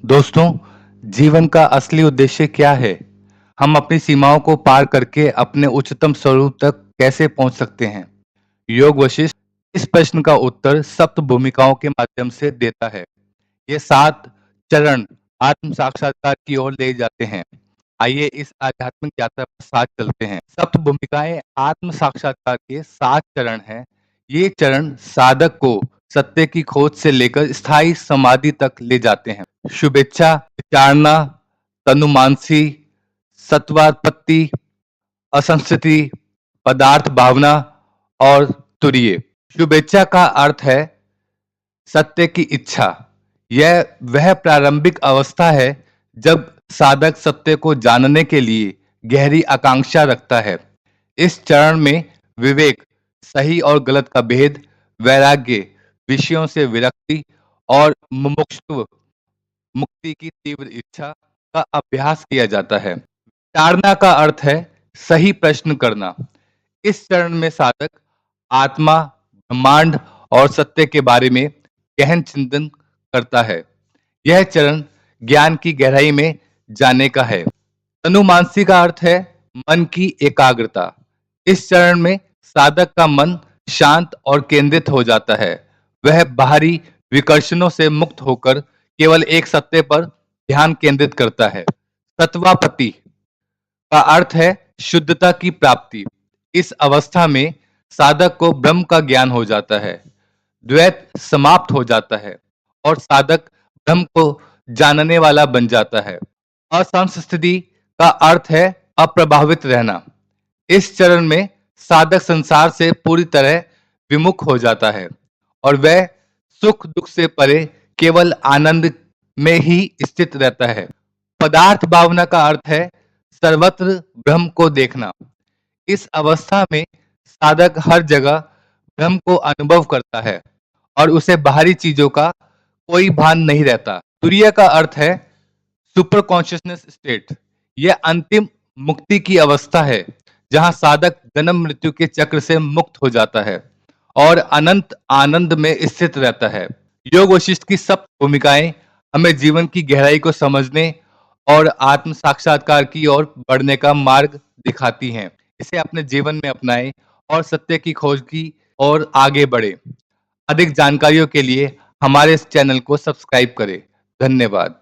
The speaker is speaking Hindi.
दोस्तों, जीवन का असली उद्देश्य क्या है? हम अपनी सीमाओं को पार करके अपने उच्चतम स्वरूप तक कैसे पहुंच सकते हैं? योग वशिष्ठ इस प्रश्न का उत्तर सप्त भूमिकाओं के माध्यम से देता है। ये 7 चरण आत्म साक्षात्कार की ओर ले जाते हैं। आइए इस आध्यात्मिक यात्रा पर साथ चलते हैं। सप्त भूमिकाएं आत्म साक्षात्कार के 7 चरण हैं। ये चरण साधक को सत्य की खोज से लेकर स्थायी समाधि तक ले जाते हैं। शुभेच्छा, विचारणा, तनुमानसी, सत्वात्पत्ति, असंस्कृति, पदार्थ भावना और तुरीय। शुभेच्छा का अर्थ है सत्य की इच्छा। यह वह प्रारंभिक अवस्था है जब साधक सत्य को जानने के लिए गहरी आकांक्षा रखता है। इस चरण में विवेक, सही और गलत का भेद, वैराग्य, विषयों से विरक्ति और मुमुक्षुत्व, मुक्ति की तीव्र इच्छा का अभ्यास किया जाता है। विचारणा का अर्थ है सही प्रश्न करना। इस चरण में साधक आत्मा, ब्रह्मांड और सत्य के बारे में गहन चिंतन करता है। यह चरण ज्ञान की गहराई में जाने का है। तनुमानसी का अर्थ है मन की एकाग्रता। इस चरण में साधक का मन शांत और केंद्रित हो जाता है। वह बाहरी विकर्षणों से मुक्त होकर केवल एक सत्य पर ध्यान केंद्रित करता है। तत्वापति का अर्थ है शुद्धता की प्राप्ति। इस अवस्था में साधक को ब्रह्म का ज्ञान हो जाता है। द्वैत समाप्त हो जाता है और साधक ब्रह्म को जानने वाला बन जाता है। असंस्थिति का अर्थ है अप्रभावित रहना। इस चरण में साधक संसार से पूरी तरह विमुख हो जाता है और वह सुख दुख से परे केवल आनंद में ही स्थित रहता है। पदार्थ भावना का अर्थ है सर्वत्र ब्रह्म को देखना। इस अवस्था में साधक हर जगह ब्रह्म को अनुभव करता है और उसे बाहरी चीजों का कोई भान नहीं रहता। तुरीय का अर्थ है सुपर कॉन्शियसनेस स्टेट। यह अंतिम मुक्ति की अवस्था है जहां साधक जन्म मृत्यु के चक्र से मुक्त हो जाता है और अनंत आनंद में स्थित रहता है। योग वशिष्ठ की सब भूमिकाएं हमें जीवन की गहराई को समझने और आत्म साक्षात्कार की ओर बढ़ने का मार्ग दिखाती हैं। इसे अपने जीवन में अपनाएं और सत्य की खोज की ओर आगे बढ़े। अधिक जानकारियों के लिए हमारे इस चैनल को सब्सक्राइब करें। धन्यवाद।